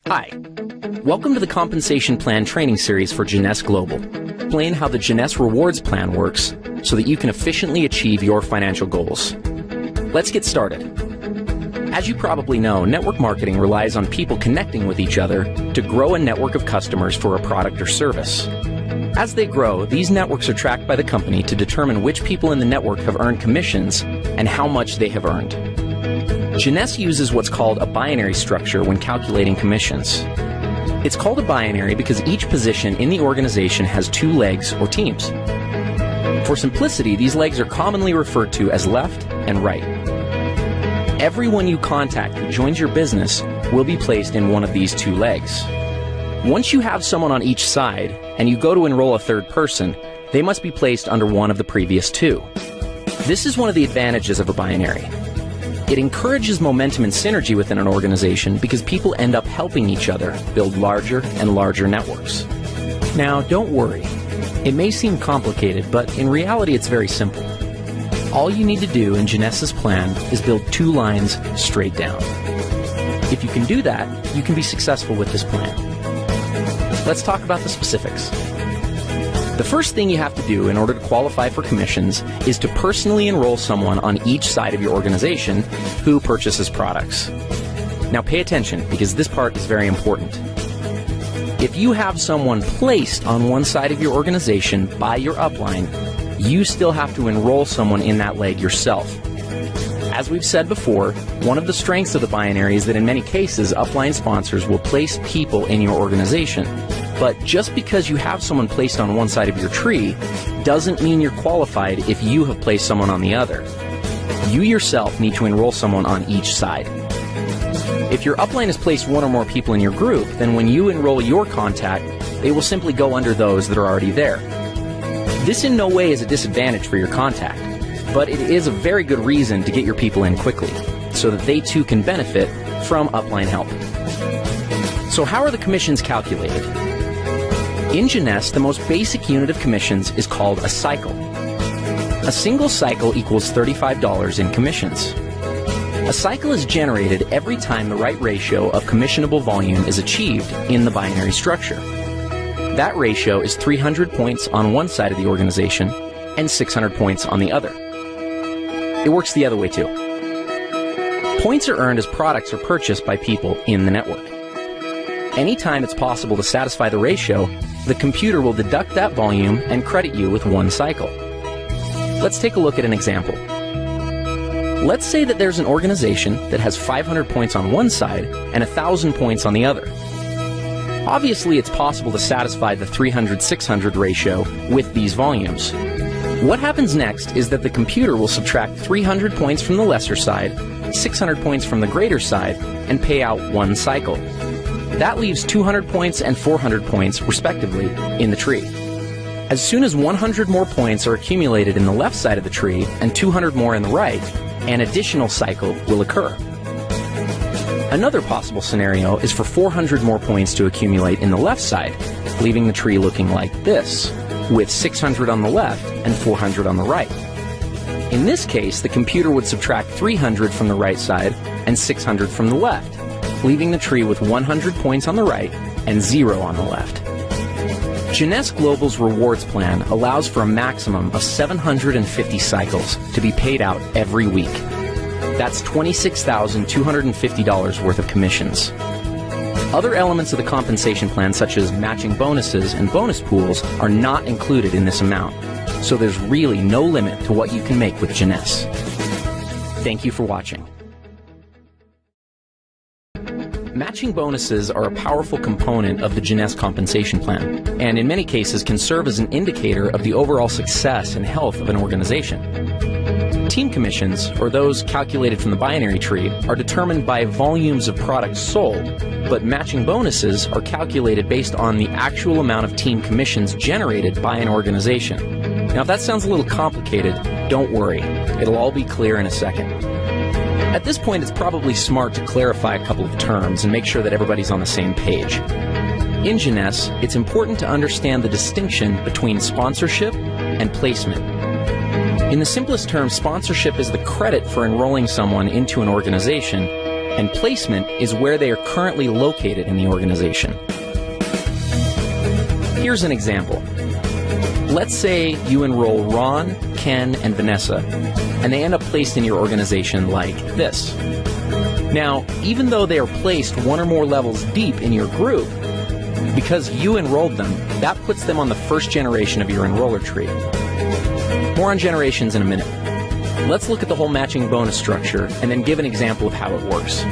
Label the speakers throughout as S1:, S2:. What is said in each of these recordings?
S1: Hi, welcome to the Compensation Plan Training Series for Jeunesse Global. Explain how the Jeunesse Rewards Plan works so that you can efficiently achieve your financial goals. Let's get started. As you probably know, network marketing relies on people connecting with each other to grow a network of customers for a product or service. As they grow, these networks are tracked by the company to determine which people in the network have earned commissions and how much they have earned. Jeunesse uses what's called a binary structure when calculating commissions. It's called a binary because each position in the organization has two legs or teams. For simplicity, these legs are commonly referred to as left and right. Everyone you contact who joins your business will be placed in one of these two legs. Once you have someone on each side and you go to enroll a third person, they must be placed under one of the previous two. This is one of the advantages of a binary. It encourages momentum and synergy within an organization because people end up helping each other build larger and larger networks. Now, don't worry. It may seem complicated, but in reality it's very simple. All you need to do in Jeunesse's plan is build two lines straight down. If you can do that, you can be successful with this plan. Let's talk about the specifics. The first thing you have to do in order to qualify for commissions is to personally enroll someone on each side of your organization who purchases products. Now pay attention because this part is very important. If you have someone placed on one side of your organization by your upline, you still have to enroll someone in that leg yourself. As we've said before, one of the strengths of the binary is that in many cases, upline sponsors will place people in your organization. But just because you have someone placed on one side of your tree doesn't mean you're qualified if you have placed someone on the other. You yourself need to enroll someone on each side. If your upline has placed one or more people in your group, then when you enroll your contact, they will simply go under those that are already there. This in no way is a disadvantage for your contact, but it is a very good reason to get your people in quickly, so that they too can benefit from upline help. So how are the commissions calculated? In Jeunesse, the most basic unit of commissions is called a cycle. A single cycle equals $35 in commissions. A cycle is generated every time the right ratio of commissionable volume is achieved in the binary structure. That ratio is 300 points on one side of the organization and 600 points on the other. It works the other way too. Points are earned as products are purchased by people in the network. Anytime it's possible to satisfy the ratio, the computer will deduct that volume and credit you with one cycle. Let's take a look at an example. Let's say that there's an organization that has 500 points on one side and 1,000 points on the other. Obviously, it's possible to satisfy the 300-600 ratio with these volumes. What happens next is that the computer will subtract 300 points from the lesser side, 600 points from the greater side, and pay out one cycle. That leaves 200 points and 400 points, respectively, in the tree. As soon as 100 more points are accumulated in the left side of the tree and 200 more in the right, an additional cycle will occur. Another possible scenario is for 400 more points to accumulate in the left side, leaving the tree looking like this, with 600 on the left and 400 on the right. In this case, the computer would subtract 300 from the right side and 600 from the left, leaving the tree with 100 points on the right and 0 on the left. Jeunesse Global's rewards plan allows for a maximum of 750 cycles to be paid out every week. That's $26,250 worth of commissions. Other elements of the compensation plan, such as matching bonuses and bonus pools, are not included in this amount, so there's really no limit to what you can make with Jeunesse. Thank you for watching. Matching bonuses are a powerful component of the Jeunesse compensation plan, and in many cases can serve as an indicator of the overall success and health of an organization. Team commissions, or those calculated from the binary tree, are determined by volumes of products sold, but matching bonuses are calculated based on the actual amount of team commissions generated by an organization. Now, if that sounds a little complicated, don't worry. It'll all be clear in a second. At this point, it's probably smart to clarify a couple of terms and make sure that everybody's on the same page. In Jeunesse, it's important to understand the distinction between sponsorship and placement. In the simplest terms, sponsorship is the credit for enrolling someone into an organization, and placement is where they are currently located in the organization. Here's an example. Let's say you enroll Ron, Ken, and Vanessa, and they end up placed in your organization like this. Now, even though they are placed one or more levels deep in your group, because you enrolled them, that puts them on the first generation of your enroller tree. More on generations in a minute. Let's look at the whole matching bonus structure and then give an example of how it works.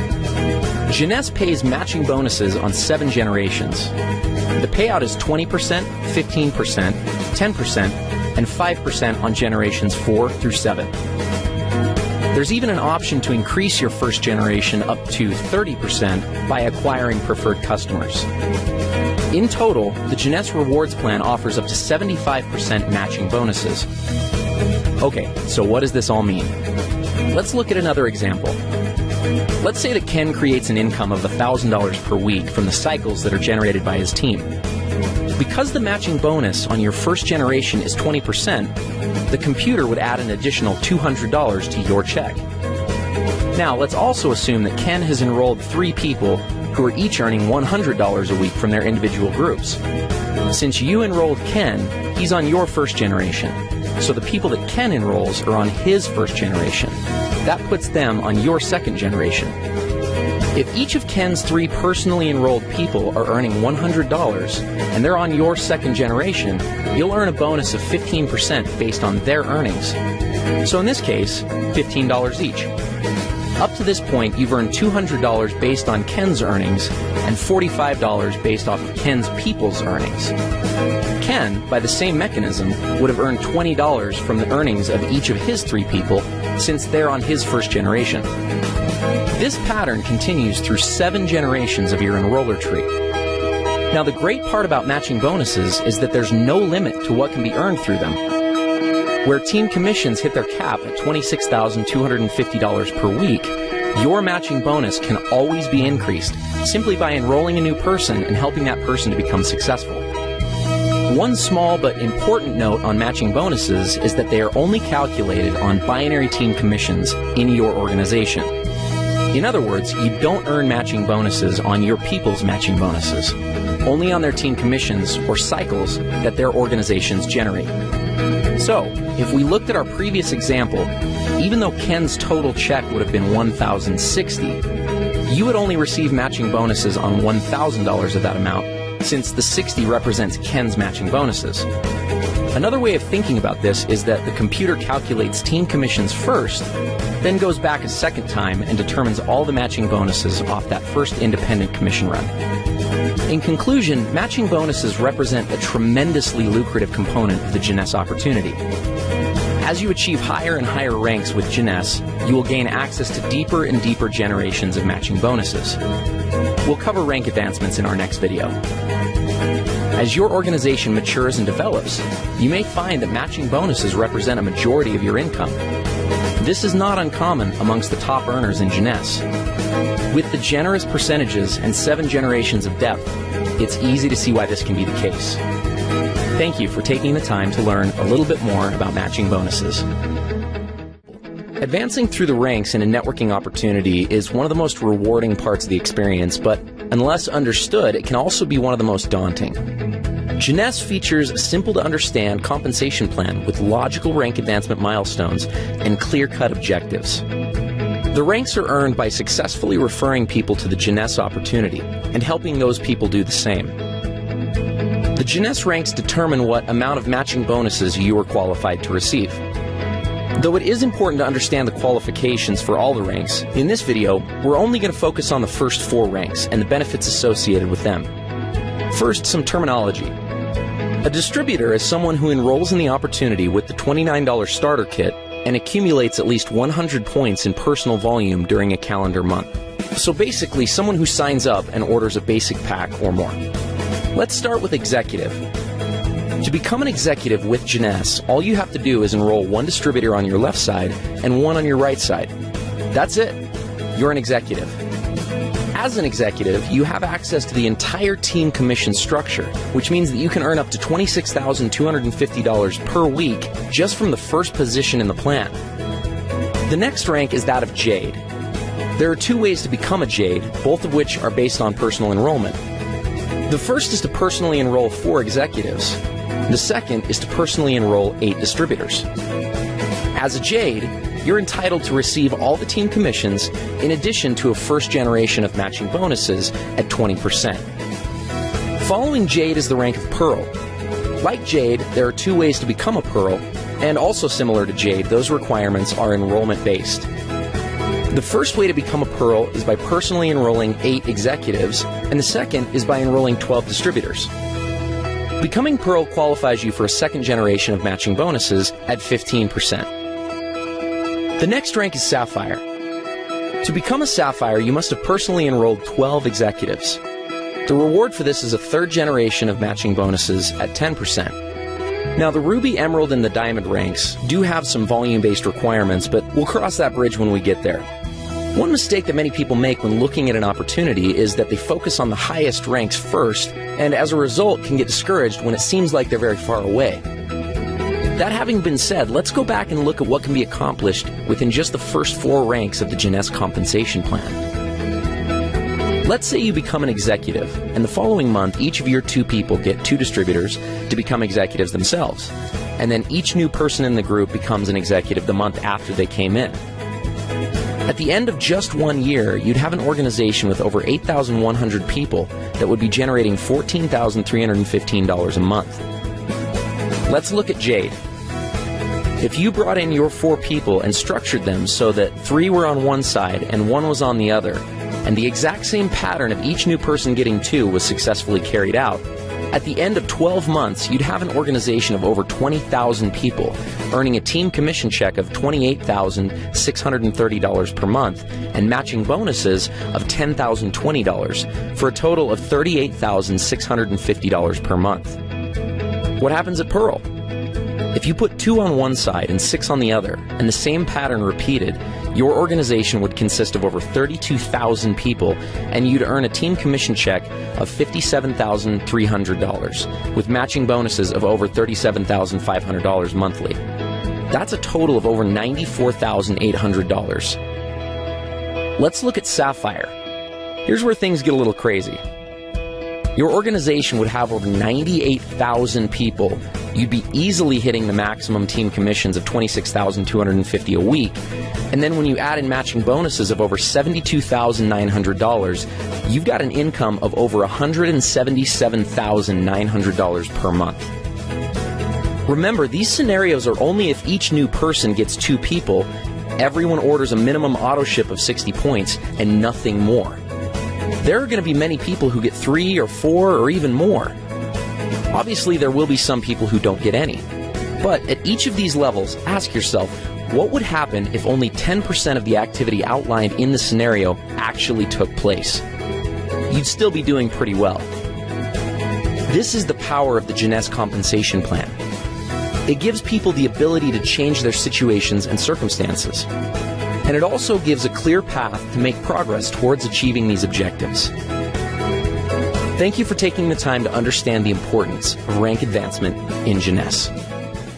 S1: Jeunesse pays matching bonuses on 7 generations. The payout is 20%, 15%, 10%, and 5% on generations 4 through 7. There's even an option to increase your first generation up to 30% by acquiring preferred customers. In total, the Jeunesse Rewards Plan offers up to 75% matching bonuses. Okay, so what does this all mean? Let's look at another example. Let's say that Ken creates an income of $1,000 per week from the cycles that are generated by his team. Because the matching bonus on your first generation is 20%, the computer would add an additional $200 to your check. Now, let's also assume that Ken has enrolled 3 people who are each earning $100 a week from their individual groups. Since you enrolled Ken, he's on your first generation. So the people that Ken enrolls are on his first generation. That puts them on your second generation. If each of Ken's 3 personally enrolled people are earning $100 and they're on your second generation, you'll earn a bonus of 15% based on their earnings. So in this case, $15 each. Up to this point, you've earned $200 based on Ken's earnings and $45 based off of Ken's people's earnings. Ken, by the same mechanism, would have earned $20 from the earnings of each of his 3 people since they're on his first generation. This pattern continues through 7 generations of your enroller tree. Now, the great part about matching bonuses is that there's no limit to what can be earned through them. Where team commissions hit their cap at $26,250 per week, your matching bonus can always be increased simply by enrolling a new person and helping that person to become successful. One small but important note on matching bonuses is that they are only calculated on binary team commissions in your organization. In other words, you don't earn matching bonuses on your people's matching bonuses, only on their team commissions or cycles that their organizations generate. So, if we looked at our previous example, even though Ken's total check would have been $1,060, you would only receive matching bonuses on $1,000 of that amount, since the 60 represents Ken's matching bonuses. Another way of thinking about this is that the computer calculates team commissions first, then goes back a second time and determines all the matching bonuses off that first independent commission run. In conclusion, matching bonuses represent a tremendously lucrative component of the Jeunesse opportunity. As you achieve higher and higher ranks with Jeunesse, you will gain access to deeper and deeper generations of matching bonuses. We'll cover rank advancements in our next video. As your organization matures and develops, you may find that matching bonuses represent a majority of your income. This is not uncommon amongst the top earners in Jeunesse. With the generous percentages and 7 generations of depth, it's easy to see why this can be the case. Thank you for taking the time to learn a little bit more about matching bonuses. Advancing through the ranks in a networking opportunity is one of the most rewarding parts of the experience, but unless understood, it can also be one of the most daunting. Jeunesse features a simple-to-understand compensation plan with logical rank advancement milestones and clear-cut objectives. The ranks are earned by successfully referring people to the Jeunesse opportunity and helping those people do the same. The Jeunesse ranks determine what amount of matching bonuses you are qualified to receive. Though it is important to understand the qualifications for all the ranks, in this video, we're only going to focus on the first 4 ranks and the benefits associated with them. First, some terminology. A distributor is someone who enrolls in the opportunity with the $29 starter kit and accumulates at least 100 points in personal volume during a calendar month. So basically, someone who signs up and orders a basic pack or more. Let's start with executive. To become an executive with Jeunesse, all you have to do is enroll 1 distributor on your left side and 1 on your right side. That's it. You're an executive. As an executive, you have access to the entire team commission structure, which means that you can earn up to $26,250 per week just from the first position in the plan. The next rank is that of Jade. There are two ways to become a Jade, both of which are based on personal enrollment. The first is to personally enroll 4 executives. The second is to personally enroll 8 distributors. As a Jade, you're entitled to receive all the team commissions in addition to a first generation of matching bonuses at 20%. Following Jade is the rank of Pearl. Like Jade, there are 2 ways to become a Pearl, and also similar to Jade, those requirements are enrollment-based. The first way to become a Pearl is by personally enrolling 8 executives, and the second is by enrolling 12 distributors. Becoming Pearl qualifies you for a second generation of matching bonuses at 15%. The next rank is Sapphire. To become a Sapphire, you must have personally enrolled 12 executives. The reward for this is a third generation of matching bonuses at 10%. Now, the Ruby, Emerald, and the Diamond ranks do have some volume-based requirements, but we'll cross that bridge when we get there. One mistake that many people make when looking at an opportunity is that they focus on the highest ranks first, and as a result can get discouraged when it seems like they're very far away. That having been said, let's go back and look at what can be accomplished within just the first 4 ranks of the Jeunesse compensation plan. Let's say you become an executive, and the following month each of your 2 people get 2 distributors to become executives themselves, and then each new person in the group becomes an executive the month after they came in. At the end of just 1 year, you'd have an organization with over 8,100 people that would be generating $14,315 a month. Let's look at Jade. If you brought in your 4 people and structured them so that 3 were on one side and 1 was on the other, and the exact same pattern of each new person getting 2 was successfully carried out, at the end of 12 months, you'd have an organization of over 20,000 people, earning a team commission check of $28,630 per month and matching bonuses of $10,020 for a total of $38,650 per month. What happens at Pearl? If you put 2 on one side and 6 on the other, and the same pattern repeated, your organization would consist of over 32,000 people, and you'd earn a team commission check of $57,300, with matching bonuses of over $37,500 monthly. That's a total of over $94,800. Let's look at Sapphire. Here's where things get a little crazy. Your organization would have over 98,000 people. You'd be easily hitting the maximum team commissions of $26,250 a week. And then when you add in matching bonuses of over $72,900, you've got an income of over $177,900 per month. Remember, these scenarios are only if each new person gets 2 people, everyone orders a minimum auto ship of 60 points, and nothing more. There are going to be many people who get 3 or 4 or even more. Obviously, there will be some people who don't get any. But at each of these levels, ask yourself, what would happen if only 10% of the activity outlined in the scenario actually took place? You'd still be doing pretty well. This is the power of the Jeunesse compensation plan. It gives people the ability to change their situations and circumstances. And it also gives a clear path to make progress towards achieving these objectives. Thank you for taking the time to understand the importance of rank advancement in Jeunesse.